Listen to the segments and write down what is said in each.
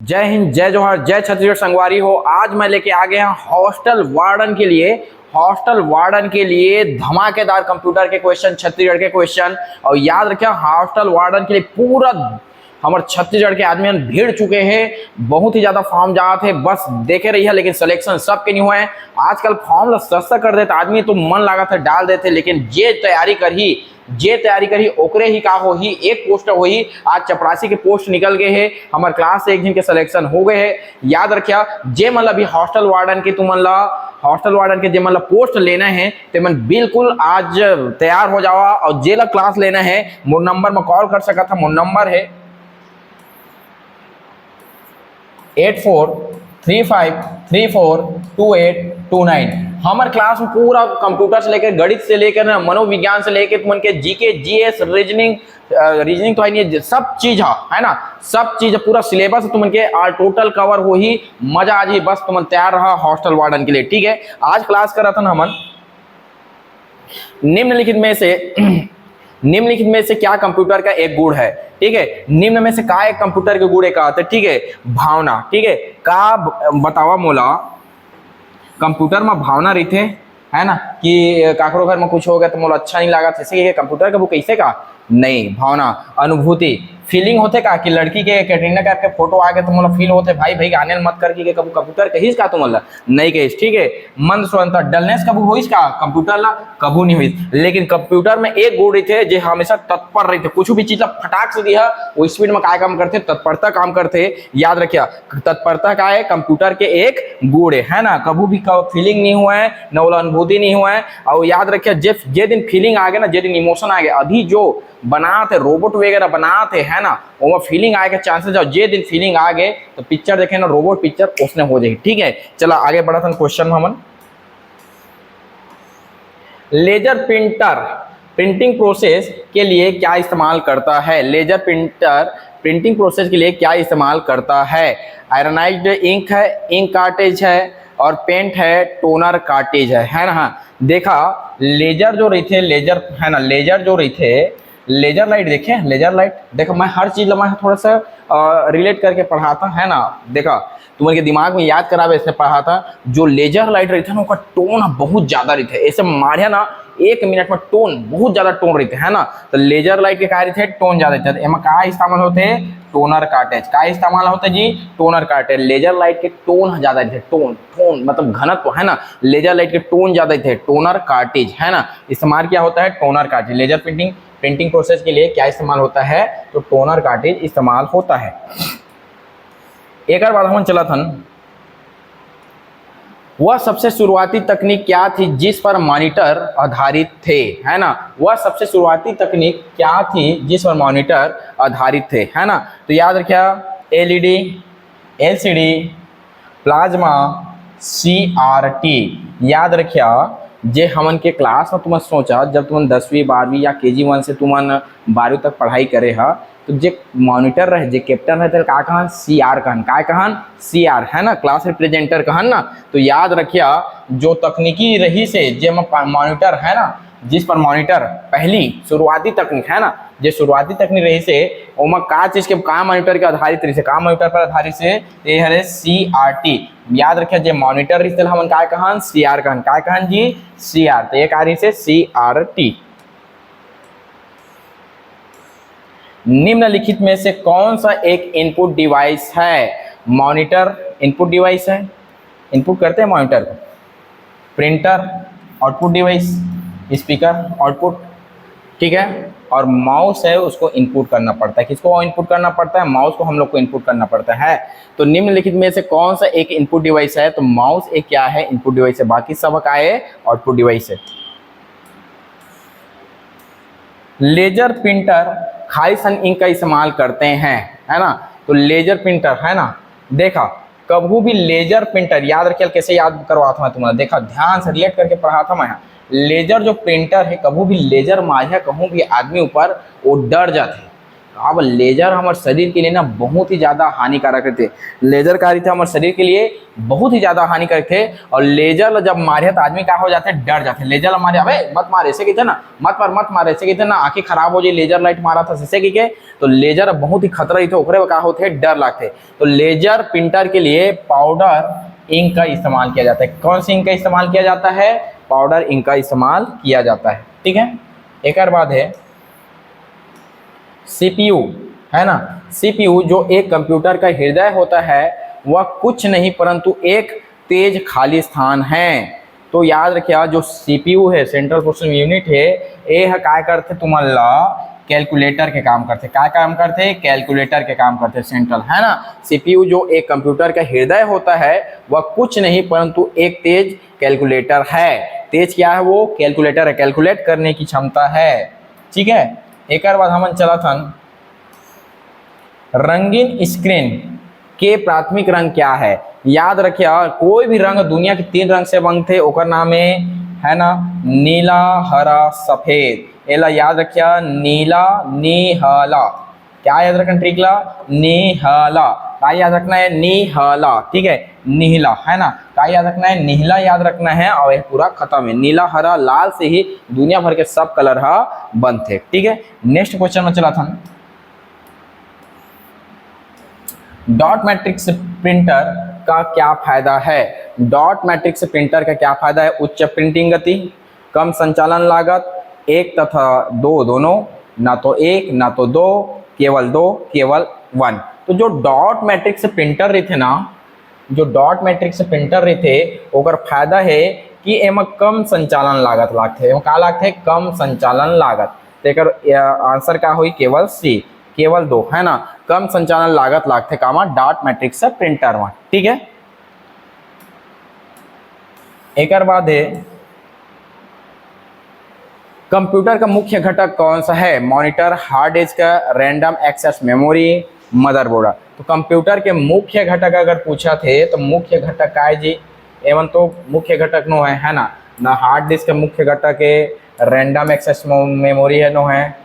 जय हिंद, जय जोहर, जय छत्तीसगढ़ संगवारी हो। आज मैं लेके आ गया हॉस्टल वार्डन के लिए धमाकेदार कंप्यूटर के क्वेश्चन, छत्तीसगढ़ के क्वेश्चन। और याद रखिए, हॉस्टल वार्डन के लिए पूरा हमारे छत्तीसगढ़ के आदमी भीड़ चुके हैं। बहुत ही ज्यादा फॉर्म जात है, बस देखे रही है, लेकिन सिलेक्शन सबके नहीं हुए हैं। आजकल फॉर्म सस्ता कर देते आदमी तो मन लागत है डाल देते, लेकिन जे तैयारी करी ओकरे ही का हो ही एक पोस्ट हो ही। आज चपरासी के पोस्ट निकल गए हैं, हमारे क्लास से एक दिन के सिलेक्शन हो गए हैं। याद रखिया, जे मतलब अभी हॉस्टल वार्डन के जे मतलब पोस्ट लेना है तो मन बिल्कुल आज तैयार हो जावा। और जे ला क्लास लेना है मोर नंबर में कॉल कर सकता था। मोर नंबर है 8435342829। हमारे क्लास में पूरा कंप्यूटर से लेकर गणित से लेकर मनोविज्ञान से लेकर तुमन के जीके जीएस रीजनिंग तो है, सब चीज है ना, सब चीज पूरा सिलेबस तुमन के ऑल टोटल कवर हो ही। मजा आ जी, बस तुमन तैयार रहा हॉस्टल वार्डन के लिए। ठीक है, आज क्लास कर रहा था हमन निम्नलिखित में से क्या कंप्यूटर का एक गुण है। ठीक है, निम्न में से का एक कंप्यूटर के गुण एक आते। ठीक है, भावना। ठीक है, का बतावा मोला कंप्यूटर में भावना रहते है ना, कि काकरो घर में कुछ हो गया तो मोला अच्छा नहीं लगा, जैसे कंप्यूटर का वो कैसे का नहीं, भावना, अनुभूति, फीलिंग होते का कि लड़की के कैटरीना कैफ के फोटो आ गए तो मोला फील होते भाई आने मत कर के कबू कंप्यूटर कहीस का तुम नहीं कहीस। ठीक है, मंद स्वतंत्र डलनेस कबू होइस का कंप्यूटर ला कबू नहीं हुई। लेकिन कंप्यूटर में एक गुण रहते जो हमेशा तत्पर रहते, कुछ भी चीज फटाक से दिया वो स्पीड में काय काम करते, तत्परता काम करते। याद रखिया, तत्परता का है कंप्यूटर के एक गुण है ना, कबू भी फीलिंग नहीं हुआ है, न वो अनुभूति नहीं हुआ है। और याद रखिया, जे दिन फीलिंग आ गए ना, जे दिन इमोशन आ गए, अभी जो बनाते रोबोट वगैरह बनाते है ना, वो फीलिंग आए के चांसेस जाओ। जे दिन फीलिंग आ गए तो पिक्चर देखे ना, रोबोट पिक्चर उसने हो जाएगी। ठीक है, चला आगे बढ़ा था क्वेश्चन में। हमन लेजर प्रिंटर प्रिंटिंग प्रोसेस के लिए क्या इस्तेमाल करता है। लेजर प्रिंटर प्रिंटिंग प्रोसेस के लिए क्या इस्तेमाल करता है। आयरनाइज्ड इंक है, इंक कार्टेज है, और पेंट है, टोनर कार्टेज है ना। देखा, लेजर जो रहते, लेजर है ना, लेजर जो रहते, लेजर लाइट देखे, लेजर लाइट देखो, मैं हर चीज मैं थोड़ा सा रिलेट करके पढ़ाता है ना। देखा, तुम्हारे दिमाग में याद करावे इसने पढ़ा था। जो लेजर लाइट रहता है ना, उसका टोन बहुत ज्यादा रहता है, ऐसे मारिया ना 1 मिनट में टोन बहुत ज्यादा टोन रहते है ना। तो लेजर लाइट के कार्य थे टोन ज्यादा रहते, एमा का इस्तेमाल होते हैं, टोनर कार्टेज का इस्तेमाल होता है जी, टोनर कार्टेज। लेजर लाइट के टोन ज्यादा रहते, टोन मतलब घनत्व है ना, लेजर लाइट के टोन ज्यादा रहते, टोनर कार्टेज है ना। इस्तेमाल क्या होता है, toner cartridge. Laser printing process के लिए क्या इस्तेमाल होता है, तो टोनर कार्टेज इस्तेमाल होता है। एक और बात हम चला था, वह सबसे शुरुआती तकनीक क्या थी जिस पर मॉनिटर आधारित थे, है ना। वह सबसे शुरुआती तकनीक क्या थी जिस पर मॉनिटर आधारित थे, है ना। तो याद रखिया, एलईडी, एलसीडी, प्लाज्मा, सीआरटी। याद रखिया, जे हमन के क्लास में तुम सोचा, जब तुम 10वीं 12वीं या KG1 से तुम 12वीं तक पढ़ाई करे हा, तो जे मॉनिटर रहे, जे कैप्टन रहे, का कहन CR कहन, का कहन CR है ना, क्लास रिप्रेजेंटर कहन ना। तो याद रखिया, जो तकनीकी रही से जे मॉनिटर है ना, जिस पर मॉनिटर पहली शुरुआती तकनीक है ना, जो शुरुआती तकनीक रही से ओमा का चीज के का मॉनिटर के आधारित रही से, का मॉनिटर पर आधारित से ये है CRT। याद रखिए, जो मॉनिटर रही से हमन का कहन CR कहन, का कहन जी CR, तो एक आ रही से CRT। निम्नलिखित में से कौन सा एक इनपुट डिवाइस है। मॉनिटर इनपुट डिवाइस है, इनपुट करते हैं मॉनिटर को। Printer output device, speaker output, ठीक है। और माउस है, उसको इनपुट करना पड़ता है। किसको इनपुट करना पड़ता है, माउस को हम लोग को इनपुट करना पड़ता है। तो निम्नलिखित में से कौन सा एक इनपुट डिवाइस है, तो माउस एक क्या है, इनपुट डिवाइस है, बाकी सब का है आउटपुट डिवाइस है। लेजर प्रिंटर खाली सन इंक का इस्तेमाल करते हैं, है ना। तो लेजर प्रिंटर है ना, देखा कभी भी लेजर प्रिंटर याद रखिए, कैसे याद करवाता मैं तुम्हारा, देखा ध्यान से रिलेट करके पढ़ा था मैं। लेजर जो प्रिंटर है, कभी भी लेजर मारिया कहूँ भी आदमी ऊपर वो डर जाते, अब लेजर हमारे शरीर के लिए ना बहुत ही ज़्यादा हानिकारक थे। लेजर कार्य थे हमारे शरीर के लिए बहुत ही ज़्यादा हानिकारक थे। और लेजर जब मारे तो आदमी क्या हो जाते हैं, डर जाते हैं। लेजर हमारे अबे मत मारे ऐसे कहते ना, मत मारे ऐसे कहते ना, आंखें खराब हो जाए, लेजर लाइट मारा था ऐसे की। तो लेजर बहुत ही खतरा ही थे, ओकरे क्या होते डर लगते। तो लेजर प्रिंटर के लिए पाउडर इंक का इस्तेमाल किया जाता है। कौन सी इंक का इस्तेमाल किया जाता है? पाउडर इंक का इस्तेमाल किया जाता है। ठीक है, एक और बात है सीपीयू, है ना। सीपीयू जो एक कंप्यूटर का हृदय होता है वह कुछ नहीं परंतु एक तेज खाली स्थान है। तो याद रखिए जो सीपीयू है, सेंट्रल प्रोसेसिंग यूनिट है, ये क्या करते तुम्हारा कैलकुलेटर के काम करते। क्या काम करते? कैलकुलेटर के काम करते सेंट्रल, है ना। सीपीयू जो एक कंप्यूटर का हृदय होता है वह कुछ नहीं परंतु एक तेज कैलकुलेटर है। तेज क्या है? वो कैलकुलेटर है, कैलकुलेट करने की क्षमता है। ठीक है, एक और बात हम चला था, रंगीन स्क्रीन के प्राथमिक रंग क्या है? याद रखिए कोई भी रंग दुनिया के 3 रंग से बनते, ओकर नाम है ना नीला, हरा, सफेद। एला याद रखिए नीला, नीला। क्या याद रखना ट्रिकला? नीला। क्या याद रखना है? नीला। ठीक है, नीला, है ना। क्या याद रखना है? नीला याद रखना है और यह पूरा खत्म है। नीला, हरा, लाल से ही दुनिया भर के सब कलर बनते। ठीक है, नेक्स्ट क्वेश्चन में चला था, डॉट मैट्रिक्स प्रिंटर का क्या फायदा है? डॉट मैट्रिक्स प्रिंटर का क्या फायदा है? उच्च प्रिंटिंग गति, कम संचालन लागत, 1 तथा 2 दोनों, ना तो 1 ना तो 2, केवल 2, केवल 1। तो जो डॉट मैट्रिक्स प्रिंटर रहे थे ना, जो डॉट मैट्रिक्स प्रिंटर रहे थे ओकर फायदा है कि एम कम संचालन लागत लागते। का लागते? कम संचालन लागत। तो एकर आंसर का हुई? केवल सी, केवल 2, है ना। कम संचालन लागत लागते कामा डॉट मैट्रिक्स प्रिंटर में। ठीक है, एक और बात है कंप्यूटर का मुख्य घटक कौन सा है? Monitor, hard disk, random access memory, motherboard. तो कंप्यूटर के मुख्य घटक अगर पूछा थे तो मुख्य घटक का है जी, एवं तो मुख्य घटक नो है ना, ना हार्ड डिस्क मुख्य घटक है, रैंडम एक्सेस मेमोरी है नो है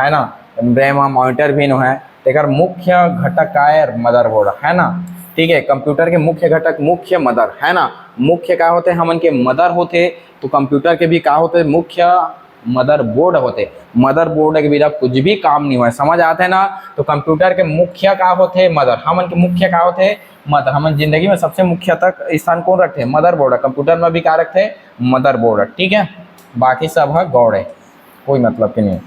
ना, रैम मॉनिटर भी नो है। तो मुख्य घटक का है मदरबोर्ड, है ना। ठीक है, कंप्यूटर के मुख्य घटक मुख्य मदर, है ना। मुख्य क्या होते हैं? हमन के मदर होते। तो कंप्यूटर के भी क्या होते? मुख्य मदरबोर्ड होते। मदरबोर्ड के बिना कुछ भी काम नहीं हुआ, समझ आते हैं ना। तो कंप्यूटर के मुख्य क्या होते? मदर। हमन के मुख्य क्या होते? मदर। हमन जिंदगी में सबसे मुख्य तक स्थान कौन रखते? मदरबोर्ड। कंप्यूटर में भी क्या रखते? मदरबोर्ड। ठीक है, बाकी सब है गौड़ है, कोई मतलब की नहीं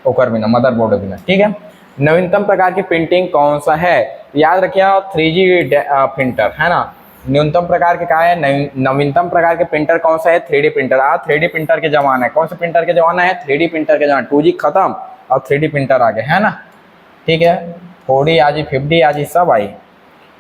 ओकर बिना, मदरबोर्ड बिना। ठीक है, नवीनतम प्रकार की प्रिंटिंग कौन सा है? याद रखिए 3G प्रिंटर, है ना। न्यूनतम प्रकार के क्या है? नवीनतम प्रकार के प्रिंटर कौन सा है? 3D printer. 3D प्रिंटर के जमाना है। कौन सा प्रिंटर के जमाना है? 3D प्रिंटर के जमाना। 2G खत्म और 3D प्रिंटर आ गए, है ना। ठीक है, 4D आज 5D आज सब आई।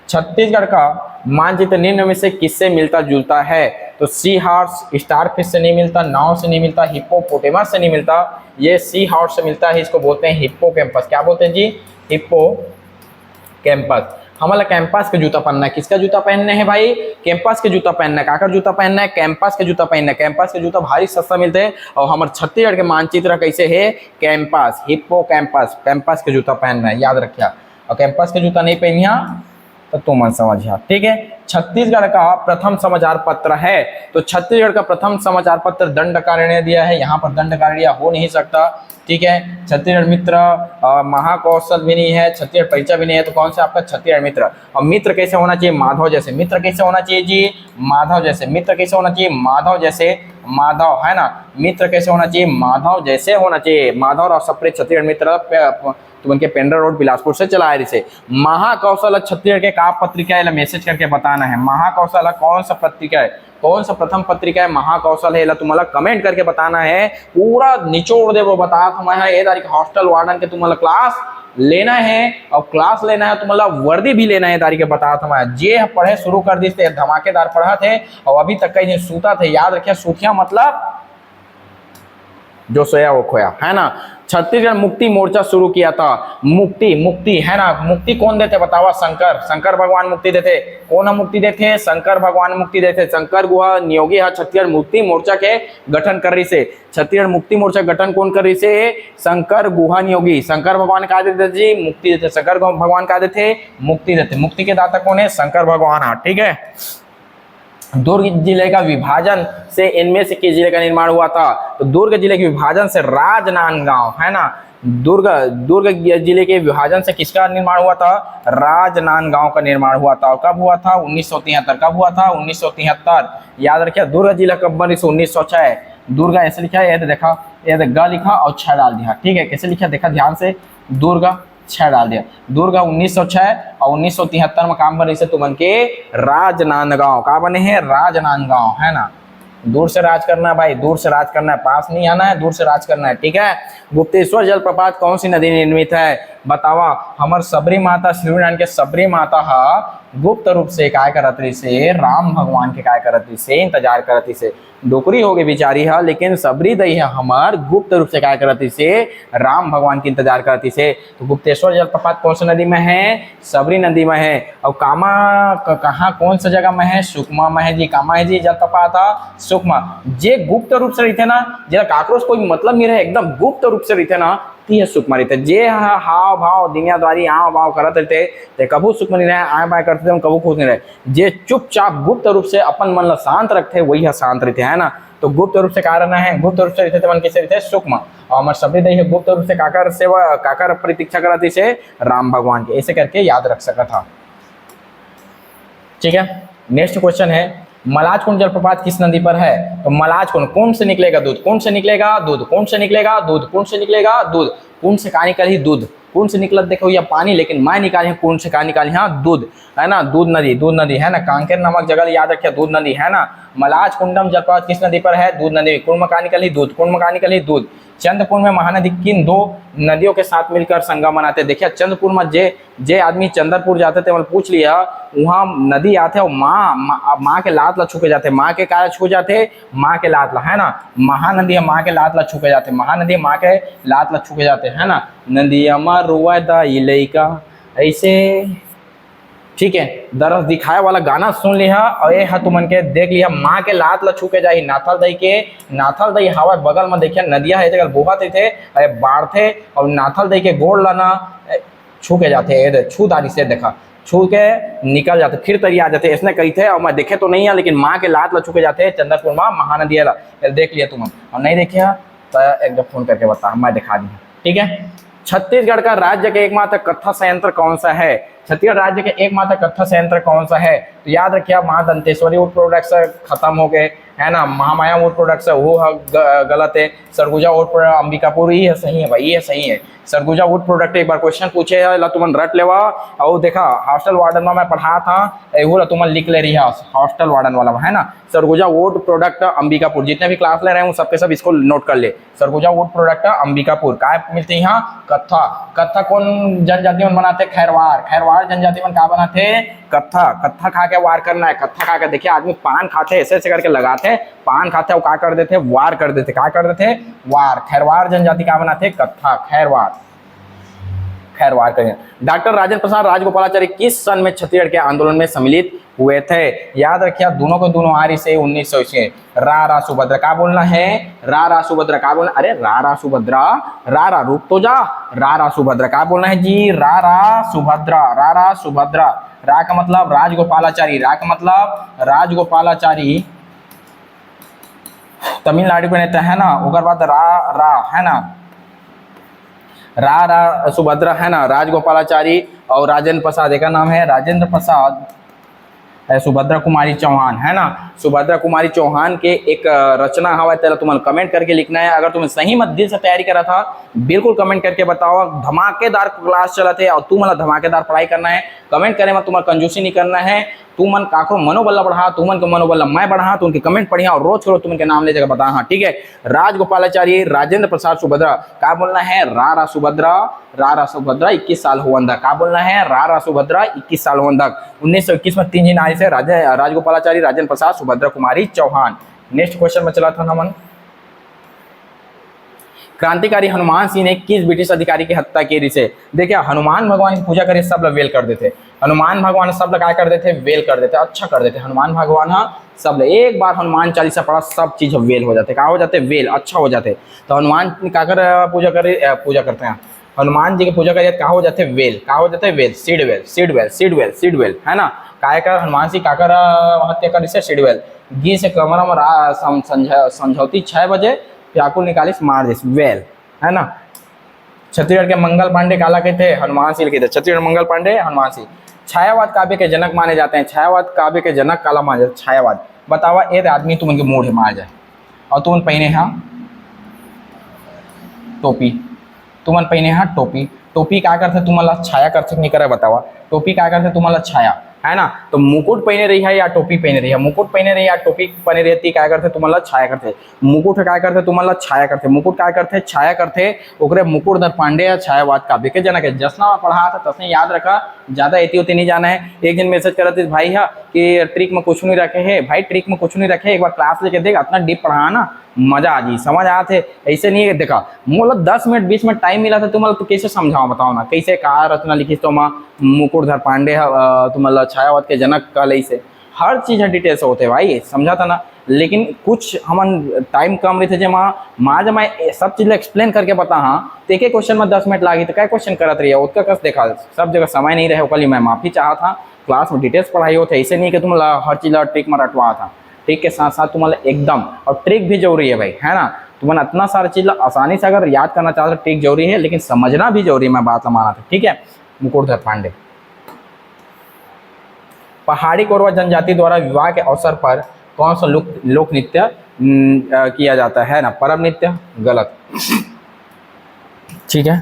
छत्तीसगढ़ का मानचित्र निम्न में से किससे मिलता जुलता है? तो सी हॉर्स, स्टारफिश से नहीं मिलता, नाव से नहीं मिलता, हिप्पोपोटेमस से नहीं मिलता, ये सी हॉर्स से मिलता है। इसको बोलते हैं हिप्पोकैम्पस। क्या बोलते हैं जी? हिप्पोकैम्पस। हमारा कैंपस का जूता पहनना है। किसका जूता पहनना है भाई? कैंपस के जूता पहनना है। काकर जूता पहनना है? कैंपस के जूता पहनना है। कैंपस के जूता भारी सस्ता मिलते हैं। और हमारे छत्तीसगढ़ के मानचित्र कैसे है? कैंपस, हिप्पोकैम्पस, कैंपस के जूता पहनना है, याद रखिए। और कैंपस के जूता नहीं पहनिया तो तुम मन समझिया। ठीक है, छत्तीसगढ़ का प्रथम समाचार पत्र है। तो छत्तीसगढ़ का प्रथम समाचार पत्र दंडकारण्य दिया है। यहाँ पर दंडकारण्य हो नहीं सकता। ठीक है, छत्तीसगढ़ मित्र, महाकौशल भी नहीं है, छत्तीसगढ़ परिचय भी नहीं है। तो कौन सा आपका? छत्तीसगढ़ मित्र। और मित्र कैसे होना चाहिए? माधव जैसे। मित्र कैसे होना चाहिए जी? माधव जैसे। मित्र कैसे होना चाहिए? माधव जैसे। माधव, है ना। मित्र कैसे होना चाहिए? माधव जैसे होना चाहिए। माधव और सप्रे छत्तीसगढ़ मित्र तो उनके पेंड्रा रोड बिलासपुर से चला है। इसे महाकौशल छत्तीसगढ़ के का पत्रिका है? मैसेज करके बताना है। महाकौशल कौन सा पत्रिका है? कौन सा प्रथम पत्रिका है? महाकौशल है। तुम्हारा कमेंट करके बताना है, पूरा निचोड़ दे वो बता। तुम्हारा ये तारीख हॉस्टल वार्डन के तुम्हारा क्लास लेना है और क्लास लेना है, तुम्हारा वर्दी भी लेना है तारीख बता। तुम्हारा जे पढ़े शुरू कर दी थे, धमाकेदार पढ़ा थे और अभी तक कहीं सूता थे। याद रखिए, सूतिया मतलब जो सोया वो खोया, है ना। छत्तीसगढ़ मुक्ति मोर्चा शुरू किया था। मुक्ति, मुक्ति है ना, मुक्ति कौन देते बतावा? शंकर, शंकर भगवान मुक्ति देते। कौन मुक्ति देते? शंकर भगवान मुक्ति देते। शंकर गुहा नियोगी है छत्तीसगढ़ मुक्ति मोर्चा के गठन कर रही से। छत्तीसगढ़ मुक्ति मोर्चा गठन कौन कर रही से? शंकर गुहा नियोगी। शंकर भगवान का देते जी? मुक्ति देते। शंकर भगवान का देते? मुक्ति देते। मुक्ति के दाता कौन है? शंकर भगवान है, ठीक है। दुर्ग जिले का विभाजन से इनमें से किस जिले का निर्माण हुआ था? तो दुर्ग जिले के विभाजन से राजनांदगांव, है ना, दुर्ग जिले के विभाजन से किसका निर्माण हुआ था? राजनांदगांव का निर्माण हुआ था। और कब हुआ था? 1973। कब हुआ था? 1973। याद रखिए, दुर्ग जिला कब बनी? 1906। दुर्ग ऐसे लिखा है, ये देखा, ये ग लिखा और 6 डाल दिया, ठीक है। कैसे लिखा देखा ध्यान से, दुर्ग 6 डाल दिया। दुर्ग 1906 और 1973 में काम बने से तुमन के राजनांदगांव का बने हैं, राजनांदगांव, है ना। दूर से राज करना है भाई, दूर से राज करना है, पास नहीं आना है, दूर से राज करना है, ठीक है। गुप्तेश्वर जलप्रपात कौन सी नदी निर्मित है? बतावा। हमर सबरी माता श्रीनारायण के सबरी माता हा गुप्त रूप से काय करत रही से? राम भगवान के काय करत रही से? इंतजार करत रही से। डोकरी हो गई बेचारी है, लेकिन सबरी दई है हमार गुप्त रूप से काय करत रही से? राम भगवान की इंतजार करती से। तो गुप्तेश्वर जलप्रपात कौन सी नदी में है? सबरी नदी में है। और कामा कहाँ कौन सा जगह में है? सुकमा में है जी। कामा है जी जलप्रपात? सुकमा। जे गुप्त रूप से रहते ना, जरा काकरोच कोई मतलब नहीं रहे, एकदम गुप्त रूप से रहते ना, ती है सुकमा रहते। जे हाव भाव दुनियादारी हाव भाव करत रहते ते कबू सुकमा नहीं रहे, आए बाय करते थे कबू खुश नहीं रहे। जे चुपचाप गुप्त रूप से अपन मन ला शांत रखते वही है शांत रहते, है ना। तो गुप्त रूप से कारण है, गुप्त रूप से रहते मन कैसे रहते? सुकमा। और हमारे सभी दही गुप्त रूप से काकर सेवा काकर प्रतीक्षा कराती से? राम भगवान के। ऐसे करके याद रख सका था, ठीक है। नेक्स्ट क्वेश्चन है, मलाज कुंड जलप्रपात किस नदी पर है? तो मलाज कुंड, कुंड से निकलेगा दूध, कुंड से निकलेगा दूध, कुंड से निकलेगा दूध, कुंड से निकलेगा दूध। कुंड से कहा निकली? दूध। कुंड से निकला देखो या पानी, लेकिन मैं निकाली कुंड से कहा निकाली? हाँ, दूध, है ना। दूध नदी, दूध नदी, है ना। कांकेर नामक जगह याद रखिए, दूध नदी, है ना। मलाज कुंडम जलप्रपात किस नदी पर है? दूध नदी। कुंड में कहा निकली? दूध, कुंड में कहा निकली? दूध। चंद्रपुर में महानदी किन 2 नदियों के साथ मिलकर संगम बनाते? देखिए चंद्रपुर में जे आदमी चंद्रपुर जाते थे, मतलब पूछ लिया, वहाँ नदी आते और माँ के लात ला छुके जाते। माँ के कारण छू जाते? माँ के लात ला, है ना। महानदी है, माँ के लात ला छुके जाते। महानदी माँ के लात ला छुके जाते, है ना। नदिया माँ रुआ दा लइका, ऐसे, ठीक है। दरस दिखाए वाला गाना सुन लिया और ये है तुमन के देख लिया, माँ के लात ला छू के जाही। नाथल दई के, नाथल दई हवा बगल में देखिए नदिया है, जगह बोहत थे, बाढ़ थे, और नाथल दई के गोड़ लाना छू के जाते, छू दारी से देखा, छू के निकल जाते, फिर तरी आ जाते, इसने कही थे। और मैं देखे तो नहीं है, लेकिन माँ के लात ला छू के जाते चंद्रपुर में महानदी ला। देख लिया तुम, और नहीं देखे तो एक फोन करके बता, मैं दिखा दी, ठीक है। छत्तीसगढ़ का राज्य के एकमात्र कत्था संयंत्र कौन सा है? छत्तीसगढ़ राज्य के एकमात्र कत्था संयंत्र कौन सा है? तो याद रखिए, महादंतेश्वरी वुड प्रोडक्ट्स खत्म हो गए, है ना। महामाया वुड प्रोडक्ट्स वो गलत है। सरगुजा वुड प्रोडक्ट अंबिकापुर ही है, सही है भाई, ये सही है। सरगुजा वुड प्रोडक्ट एक बार क्वेश्चन पूछे ला तुमन रट लेवा। और देखा हॉस्टल वार्डन में मैं पढ़ा था, वो तुमन लिख ले रही है हॉस्टल वार्डन वाला, है ना। सरगुजा वुड प्रोडक्ट अंबिकापुर, जितने भी क्लास ले रहे हैं सबके सब इसको नोट कर ले। सरगुजा वुड प्रोडक्ट अंबिकापुर का मिलते हैं यहाँ? कत्था। कत्था कौन जनजाति में बनाते? खैरवार। खैरवार जनजाति में क्या बनाते? कत्था। कत्था खा के वार करना है, कत्था खा के। देखिए आदमी पान खाते ऐसे ऐसे करके लगाते, पान खाते और क्या कर देते? वार कर देते। क्या कर देते? वार। खैरवार जनजाति क्या बनाते? कत्था, खैरवार, खैरवार करें। डॉक्टर राजेंद्र प्रसाद राजगोपालाचारी किस सन में छत्तीसगढ़ के आंदोलन में सम्मिलित हुए थे? याद रखिए, दोनों को दोनों आरी से 1900 रा सुभद्रा का बोलना है? रा सुभद्रा का बोलना? अरे रा सुभद्रा, रा रुक तो जा, रा सुभद्रा का बोलना है जी? रा सुभद्रा, रा सुभद्रा। रा का मतलब राजगोपालाचारी, रा का मतलब राजगोपालाचारी तमिलनाडु के नेता, है ना। उसके बाद रा, है ना, रा सुभद्रा, है ना। राजगोपालाचारी और राजेंद्र प्रसाद, एक का नाम है राजेंद्र प्रसाद, सुभद्रा कुमारी चौहान, है ना। सुभद्रा कुमारी चौहान के एक रचना हवा तेरा तुम्हें कमेंट करके लिखना है। अगर तुम्हें सही मत दिल से तैयारी करा था, बिल्कुल कमेंट करके बताओ। धमाकेदार क्लास चला थे और तू मतलब धमाकेदार पढ़ाई करना है। कमेंट करे मत, तुम्हारा कंजूसी नहीं करना है। तू मन काको मनोबल बढ़ा, तू मन को मनोबल मैं बढ़ा, तो उनके कमेंट पढ़िया और रोज करो, तुम उनके नाम ले जगह बता। हाँ ठीक है। राजगोपालाचारी, राजेंद्र प्रसाद सुभद्रा, क्या बोलना है? रा सुभद्रा, रा सुभद्रा 21 साल होवंदक। क्या बोलना है? रा सुभद्रा 21 साल होवंदक। 1921 में 3 जन आए से, राजगोपालाचारी, राजेंद्र प्रसाद, सुभद्रा कुमारी चौहान। नेक्स्ट क्वेश्चन में चला था नमन। क्रांतिकारी हनुमान सिंह ने किस ब्रिटिश अधिकारी की हत्या की रिसे। देखिए हनुमान भगवान की पूजा करिए सब लोग वेल कर देते, हनुमान भगवान सब लोग क्या कर देते, वेल कर देते, अच्छा कर देते हनुमान भगवान। हाँ सब एक बार हनुमान चालीसा पढ़ा सब चीज वेल हो जाते, क्या हो जाते, वेल अच्छा हो जाते। तो हनुमान का कर पूजा करते हैं, हनुमान जी की पूजा करिए क्या हो जाते, वेल, क्या हो जाते, well, seed well, seed well, seed well, seed well, है ना। काय कर हनुमान सिंह काकर हत्या कर रिसे, सीड वेल। घी से कमरा में समझौती 6 बजे व्याकुल निकालिस मार दिस, वेल, है ना। छत्तीसगढ़ के मंगल पांडे काला के थे, हनुमान सिंह के थे, छत्तीसगढ़ मंगल पांडे हनुमान सिंह। छायावाद काव्य के जनक माने जाते हैं, छायावाद काव्य के जनक काला माने जाते, छायावाद। बतावा एक आदमी तुम उनके मूड मार जाए और तुम पहने हाँ टोपी, तुमन पहने हाँ टोपी, टोपी क्या करते तुम्हाला छाया करते नहीं करे, बतावा टोपी क्या करते तुम्हाला छाया, है ना। तो मुकुट पहने रही है या टोपी पहने रही है, मुकुट पहने रही है या टोपी पहने रहती, क्या करते तुम्हाला छाया करते, मुकुट क्या करते तुम्हाला छाया करते, मुकुट क्या करते छाया करते, ओकरे मुकुटधर पांडे या छायावाद काव्य के जनक है। जसना में पढ़ा था तसने याद रखा, ज्यादा एती होती नहीं जाना है। एक दिन मैसेज करा थे भाई हा कि ट्रिक में कुछ नहीं रखे है, भाई ट्रिक में कुछ नहीं रखे, एक बार क्लास लेके देख, इतना डीप पढ़ा ना मजा आ जी, समझ आते। ऐसे नहीं है देखा मतलब 10 मिनट 20 मिनट टाइम मिला था तुम्हारा, तो कैसे समझाओ बताओ ना, कैसे कहा रचना लिखी तो माँ मुकुटधर पांडे तुम्हारा छायावाद के जनक कल ऐसे हर चीज डिटेल से होते भाई, समझा था ना। लेकिन कुछ हम टाइम कम रहे थे जब माँ जब मैं सब चीज एक्सप्लेन करके बता हाँ तो एक क्वेश्चन में 10 मिनट लगी तो क्या क्वेश्चन करत रही है उसका कस देखा, सब जगह समय नहीं रहे, कल मैं माफी चाहा था। क्लास में डिटेल्स पढ़ाई होते, ऐसे नहीं कि तुम हर चीज ट्रिक में रटवा था, ट्रिक के साथ साथ तुम्हारा एकदम, और ट्रिक भी जरूरी है भाई, है ना। तुम्हें इतना सारा चीज आसानी से अगर याद करना चाहते ट्रिक जरूरी है, लेकिन समझना भी जरूरी है, मैं बात माना था, ठीक है। मुकुटधर पांडे। पहाड़ी कोरवा जनजाति द्वारा विवाह के अवसर पर कौन सा लोक नृत्य किया जाता है ना, परम नृत्य, गलत, ठीक है।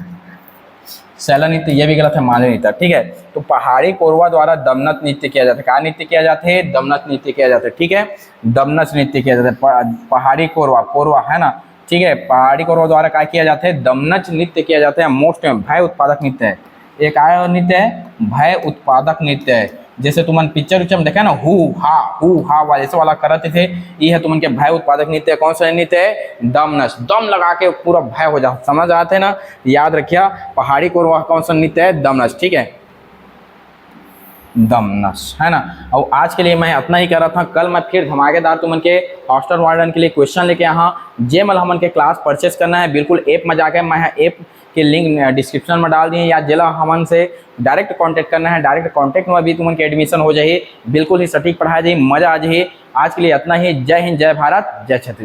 सैला नृत्य ये भी गलत है, मानव नृत्य, ठीक है। तो पहाड़ी कोरवा द्वारा दमनत नृत्य किया जाता है, क्या नृत्य किया जाता है, दमनत नृत्य किया जाता है, ठीक है, दमनत नृत्य किया जाता है। पहाड़ी कोरवा, कोरवा है ना, ठीक है, पहाड़ी कोरवा द्वारा क्या किया जाता है, दमनच नृत्य किया जाता है। मोस्ट भय उत्पादक नृत्य है, एक आया नृत्य है भय उत्पादक नृत्य है। जैसे तुमन पिक्चर उच्चर में देखा ना हु हा वाला ऐसे वाला करते थे, ये है तुमन के भय उत्पादक नृत्य। कौन सा नृत्य है, दमनस, दम लगा के पूरा भय हो जाता, समझ आते ना, याद रखिया। पहाड़ी कोरवा कौन सा नृत्य है, दमनस, ठीक है, दमनस, है ना। और आज के लिए मैं अपना ही कर रहा था, कल मैं फिर धमाकेदार तुमन के हॉस्टल वार्डन के लिए क्वेश्चन लेके यहाँ जे मल हमन के क्लास परचेस करना है, बिल्कुल ऐप में जाकर मैं ऐप के लिंक डिस्क्रिप्शन में डाल दिए, या जिला हमन से डायरेक्ट कांटेक्ट करना है, डायरेक्ट कांटेक्ट में भी तुमन के एडमिशन हो जाए, बिल्कुल ही सटीक पढ़ाया जाए, मजा आ जाए। आज के लिए इतना ही, जय हिंद, जय भारत, जय छत्तीसगढ़।